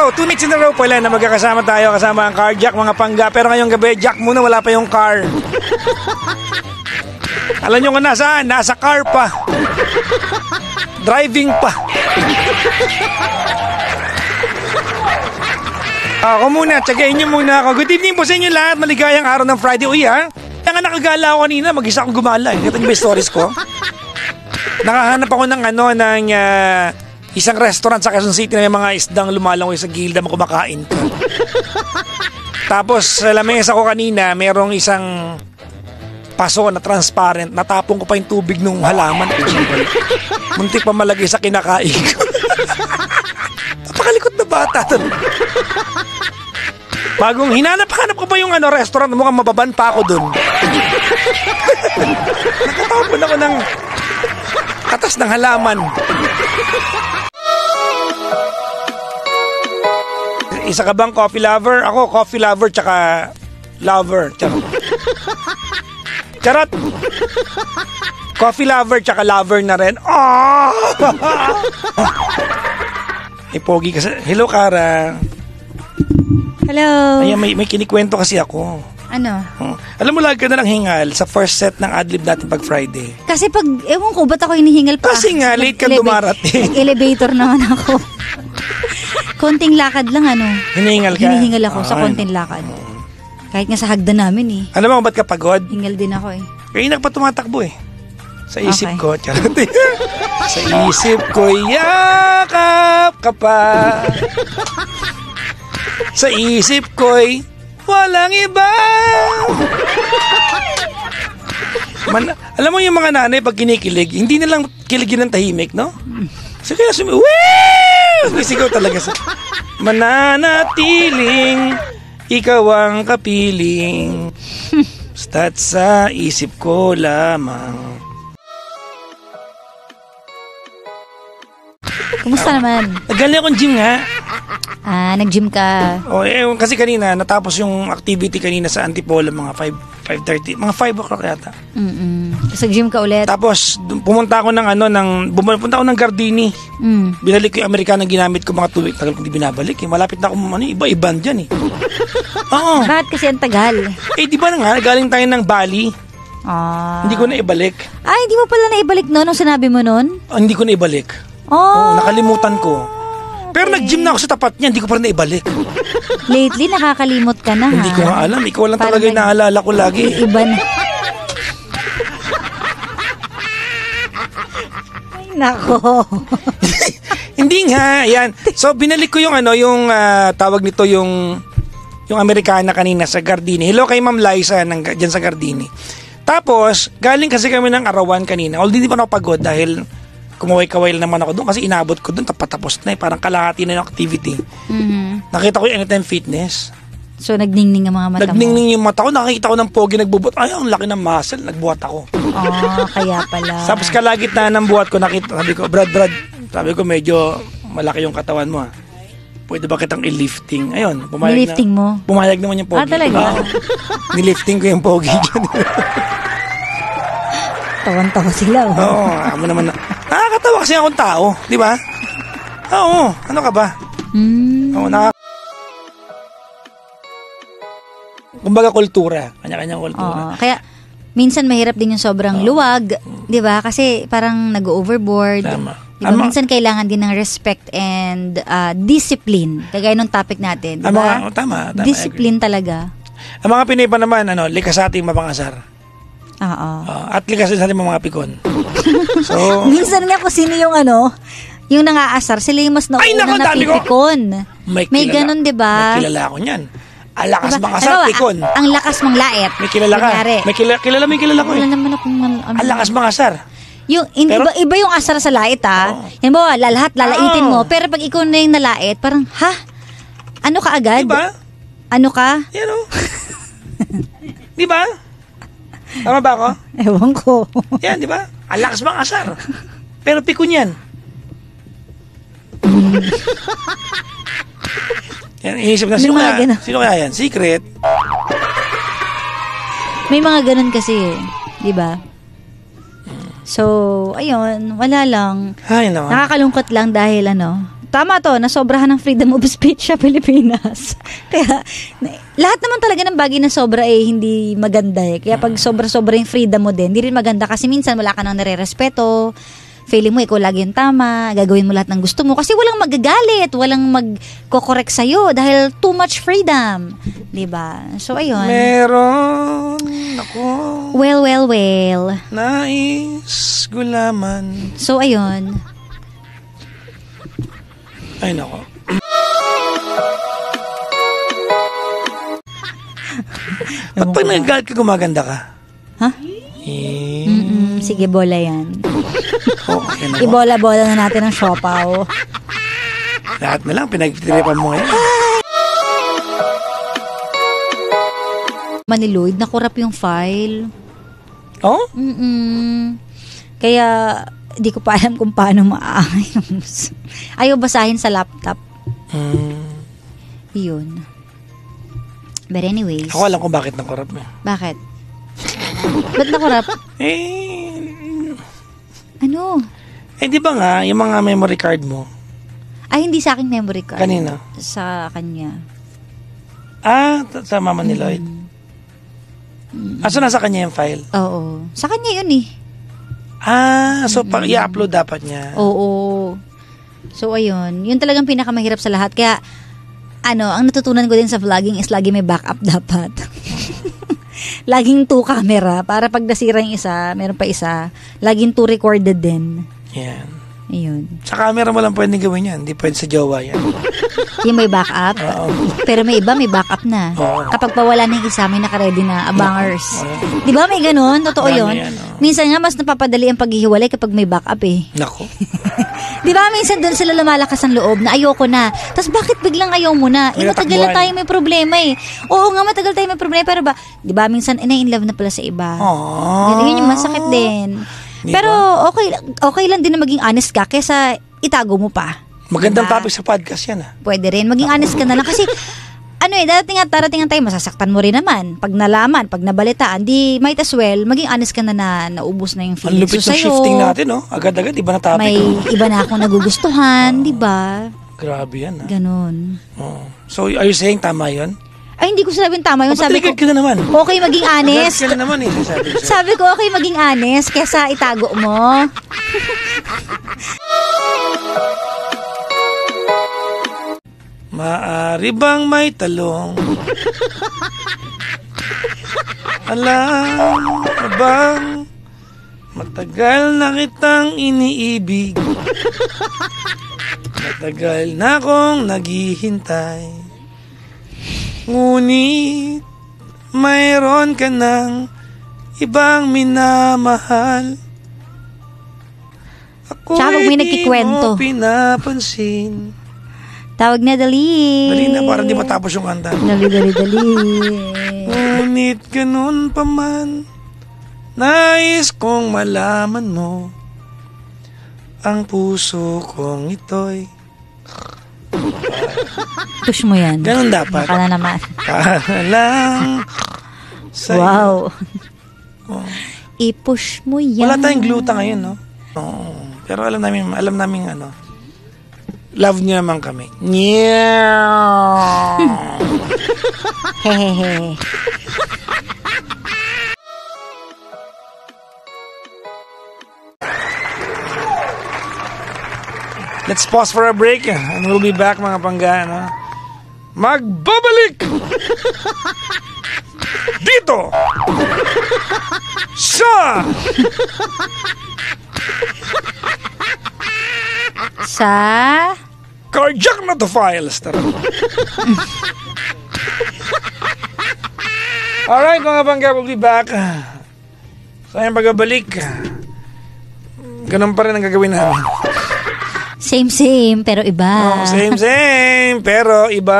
So, 2 nights in a row pala na magkakasama tayo kasama ang Carjack, mga pangga. Pero ngayong gabi, Jack muna, wala pa yung car. Alam nyo kung nasaan? Nasa car pa. Driving pa. Ako muna, tsagain nyo muna ako. Good evening po sa inyo lahat. Maligayang araw ng Friday. Uy ha, kaya nga nakagala ako kanina, mag-isa akong gumala. Ito yung stories ko. Nakahanap ako ng isang restaurant sa Quezon City na may mga isdang lumalangoy sa gilda mo kumakain ka. Tapos sa lamesa ko kanina, merong isang paso na transparent. Natapon ko pa yung tubig nung halaman. Muntik pa malagay sa kinakain ko. Napakalikot na bata. Bagong hinanap-hanap ko pa yung restaurant, mukhang mababan pa ako dun. Nakatapon ako ng katas ng halaman. Isa ka bang coffee lover? Ako, coffee lover tsaka lover. Charot! Coffee lover tsaka lover na rin. Oh! Pogi kasi. Hello, Kara. Hello. Ayan, may kinikwento kasi ako. Ano? Alam mo, lagi ka na lang hingal sa first set ng adlib natin pag Friday. Kasi ewan ko, ba't ako hinihingal pa? Kasi nga, late ka dumarating. Elevator naman ako. Konting lakad lang, Hinihingal ka? Hinihingal ako sa konting lakad. Kahit nga sa hagdan namin, Alam mo ba't ka pagod? Hingal din ako, Kaya nagpa tumatakbo, Sa isip ko, charot. Sa isip ko, yakap ka pa. Sa isip ko'y walang iba. Alam mo yung mga nanay pag kinikilig, hindi nilang kiligin ng tahimik, no? So kaya sigaw talaga sa mananatiling ikaw ang kapiling. Basta't sa isip ko lamang. Kumusta naman? Nagaling akong gym nga. Nag-gym ka. Kasi kanina, natapos yung activity kanina sa Antipolo, mga 5:30, mga 5 o'clock yata. Tapos nag-gym ka ulit. Tapos, pumunta ako pumunta ako ng Gardini. Binalik ko yung Amerikanong ginamit ko mga tubig. Tagal ko hindi binabalik. Malapit na ako, iba-iban dyan Oo. Bakit kasi ang tagal? Di ba nga, galing tayo ng Bali. Hindi ko na ibalik. Hindi mo pala na ibalik nung sinabi mo nun? Hindi ko na ibalik. Nakalimutan ko. Pero nag-gym na ako sa tapat niya, hindi ko pa rin naibalik. Lately, nakakalimot ka na, Hindi ko nga alam. Ikaw lang talaga yung naalala ko lagi. Iba na. Ay, nako. Hindi nga, yan. So, binalik ko yung tawag nito yung Amerikana kanina sa Gardini. Hello kay Ma'am Liza dyan sa Gardini. Tapos, galing kasi kami ng arawan kanina. Although hindi pa ako pagod dahil kumaway-kaway naman ako doon kasi inabot ko doon, tapos na parang kalahati na yung activity. Nakita ko yung Anytime Fitness. So, nagningning ang mga mata mo? Nagningning yung mata ko, nakikita ko ng pogi nagbubuhat. Ay, ang laki ng muscle, nagbuhat ako. Kaya pala. Tapos kalagitnaan ng buhat ko, sabi ko, Brad, sabi ko medyo malaki yung katawan mo Pwede ba kitang i-lifting? Ayun, Nilifting mo? Pumayag naman yung pogi. Talaga? Nilifting ko yung pogi dyan. Tawan-tawa sila. Oo, amo naman nakakatawa kasi akong tao, di ba? Oo, ano ka ba? Oo, kumbaga kultura, kanya-kanyang kultura. Kaya minsan mahirap din yung sobrang luwag, di ba? Kasi parang nag-overboard. Tama. Diba? Minsan kailangan din ng respect and discipline. Kagaya nung topic natin, di ba? Tama. Discipline talaga. Ang mga Pinoy pa naman, likas sa ating mapangasar. At likas din sa ating mga pikon. So, minsan nga kung sino yung yung nangaasar, sila yung mas nauna na pipikon. May ganun, di ba? May kilala ako niyan. Ang lakas mangasar, pikon. Ang lakas mang lait. May kilala ka. May kilala ko. Wala naman akong ang lakas mangasar. Iba yung asar sa lait, Yan ba, lahat lalaitin mo. Pero pag ikaw na yung nalait, parang, ano ka agad? Diba? Ano ka? Yan Diba? Tama ba ako? Ewan ko. Yan, di ba? Ang lakas mangasar. Pero pikon yan. Yan, inisip na, sino kaya yan? Secret. May mga ganun kasi, di ba? So, ayun, wala lang. Ay, naman. Nakakalungkot lang dahil tama to, nasobrahan ng freedom of speech sa Pilipinas. Kaya, lahat naman talaga ng bagay na sobra hindi maganda eh. Kaya pag sobra-sobra yung freedom mo din, hindi rin maganda kasi minsan wala ka nang nare-respeto, feeling mo ikaw lagi yung tama, gagawin mo lahat ng gusto mo kasi walang magagalit, walang magko-correct sa'yo dahil too much freedom. Diba? So, ayun. Meron ako. Well. Nais gulaman. So, ayun. Ay, nako. Ba't pag nagagalit ka, gumaganda ka? Ha? Sige, bola yan. Ibola-bola na natin ang siopaw. Lahat na lang, pinagtiripan mo ngayon. Maniloid, nakurap yung file. Oh? Kaya, di ko pa alam kung paano maayos. Ayaw basahin sa laptop. Yun. But anyways. Ako alam kung bakit nakurap mo. Bakit? Ba't nakurap? Ano? Di ba nga, yung mga memory card mo? Ay, hindi sa aking memory card. Kanina? Sa kanya. Sa mama ni Lloyd? So nasa kanya yung file? Oo. Sa kanya yun eh. So i-upload dapat niya. Oo. So, ayun. Yun talagang pinakamahirap sa lahat. Kaya, ang natutunan ko din sa vlogging is lagi may backup dapat. Laging 2 camera para pag nasira yung isa, meron pa isa, laging 2 recorded din. Yan. Ayun. Sa camera mo lang pwedeng gawin yan. Hindi pwede sa jowa yan. Yung may backup? Pero may iba, may backup na. Kapag pawala na yung isa, may nakaredy na abangers. Di ba may ganun? Totoo yun. Minsan nga, mas napapadali ang paghihiwalay kapag may backup eh. Nako. Di ba minsan doon sila lumalakas ang loob na ayoko na. Tapos bakit biglang ayaw mo na? Matagal na tayo may problema eh. Oo nga, matagal tayo may problema. Pero ba, di ba minsan, in love na pala sa iba. Yun yung masakit din. Diba? Pero okay lang din na maging honest ka kesa itago mo pa. Magandang topic sa podcast yan. Pwede rin. Maging honest ka na lang. Kasi, darating tayo, masasaktan mo rin naman. Pag nalaman, pag nabalitaan, di might as well, maging honest ka na naubos na yung feelings. Ang lupit na shifting natin, no? Agad-agad, iba na topic. May iba na akong nagugustuhan, di ba? Grabe yan, ha? Ganon. So, are you saying tama yun? Ay, hindi ko sabing tama yun. Sabi ko, ka na naman. Okay maging honest. Ka na naman eh. Sabi ko, okay maging honest kesa itago mo. Maaari bang may talong? Alam mo bang matagal na kitang iniibig? Matagal na akong naghihintay. Ngunit mayroon ka ng ibang minamahal. Ako'y may di mo pinapansin. Tawag na dali. Dali na, para di matapos yung kanta. Dali. Ngunit ganun pa man, nais kong malaman mo, ang puso kong ito'y push mo yan. Ganun dapat. Baka na naman. Lang sa'yo. Wow. I-push mo yan. Wala tayong gluta ngayon, no? Pero alam namin love niyo naman kami. Hehehe. Let's pause for a break and we'll be back, mga pangga, no? Magbabalik dito sa Carjack na to files. Alright, mga pangga, we'll be back. So, yung pagbabalik, ganun pa rin ang gagawin namin. Same, pero iba. Same, pero iba.